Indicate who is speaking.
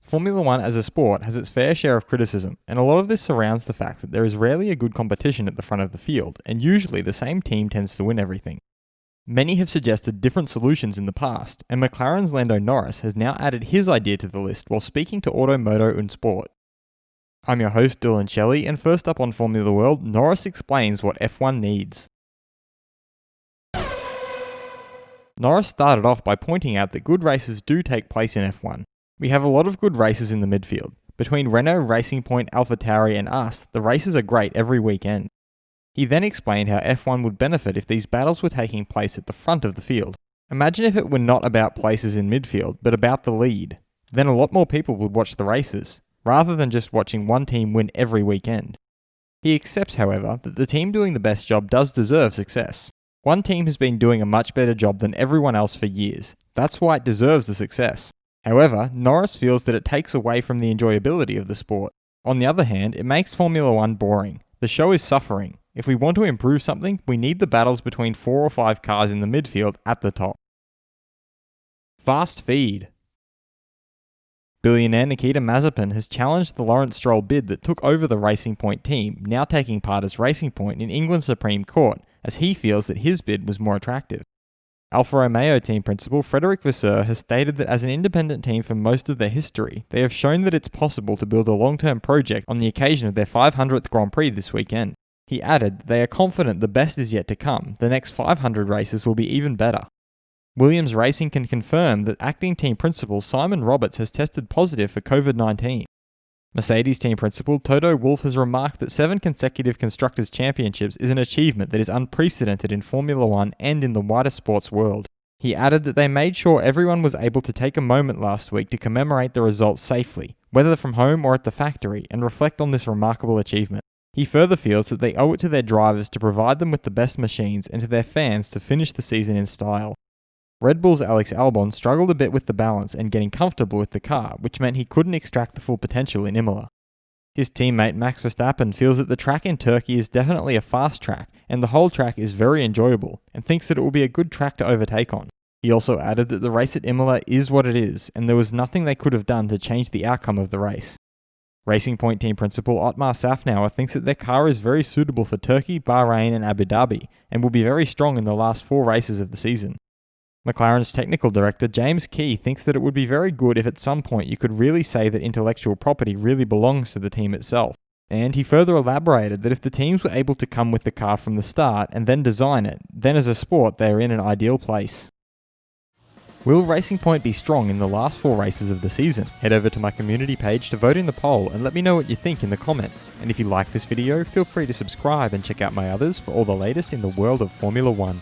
Speaker 1: Formula One as a sport has its fair share of criticism, and a lot of this surrounds the fact that there is rarely a good competition at the front of the field, and usually the same team tends to win everything. Many have suggested different solutions in the past, and McLaren's Lando Norris has now added his idea to the list while speaking to Auto Moto und Sport. I'm your host Dillon Shelley, and first up on Formula World, Norris explains what F1 needs. Norris started off by pointing out that good races do take place in F1. We have a lot of good races in the midfield. Between Renault, Racing Point, Alpha Tauri and us, the races are great every weekend. He then explained how F1 would benefit if these battles were taking place at the front of the field. Imagine if it were not about places in midfield, but about the lead. Then a lot more people would watch the races, rather than just watching one team win every weekend. He accepts, however, that the team doing the best job does deserve success. One team has been doing a much better job than everyone else for years. That's why it deserves the success. However, Norris feels that it takes away from the enjoyability of the sport. On the other hand, it makes Formula One boring. The show is suffering. If we want to improve something, we need the battles between 4 or 5 cars in the midfield at the top. Fast feed. Billionaire Nikita Mazepin has challenged the Lawrence Stroll bid that took over the Racing Point team, now taking part as Racing Point in England's Supreme Court, as he feels that his bid was more attractive. Alfa Romeo team principal Frederic Vasseur has stated that as an independent team for most of their history, they have shown that it's possible to build a long-term project on the occasion of their 500th Grand Prix this weekend. He added that they are confident the best is yet to come. The next 500 races will be even better. Williams Racing can confirm that acting team principal Simon Roberts has tested positive for COVID-19. Mercedes team principal Toto Wolff has remarked that 7 consecutive Constructors' Championships is an achievement that is unprecedented in Formula One and in the wider sports world. He added that they made sure everyone was able to take a moment last week to commemorate the results safely, whether from home or at the factory, and reflect on this remarkable achievement. He further feels that they owe it to their drivers to provide them with the best machines and to their fans to finish the season in style. Red Bull's Alex Albon struggled a bit with the balance and getting comfortable with the car, which meant he couldn't extract the full potential in Imola. His teammate Max Verstappen feels that the track in Turkey is definitely a fast track, and the whole track is very enjoyable, and thinks that it will be a good track to overtake on. He also added that the race at Imola is what it is, and there was nothing they could have done to change the outcome of the race. Racing Point team principal Otmar Safnauer thinks that their car is very suitable for Turkey, Bahrain and Abu Dhabi, and will be very strong in the last 4 races of the season. McLaren's technical director James Key thinks that it would be very good if at some point you could really say that intellectual property really belongs to the team itself. And he further elaborated that if the teams were able to come with the car from the start and then design it, then as a sport they are in an ideal place. Will Racing Point be strong in the last 4 races of the season? Head over to my community page to vote in the poll and let me know what you think in the comments. And if you like this video, feel free to subscribe and check out my others for all the latest in the world of Formula One.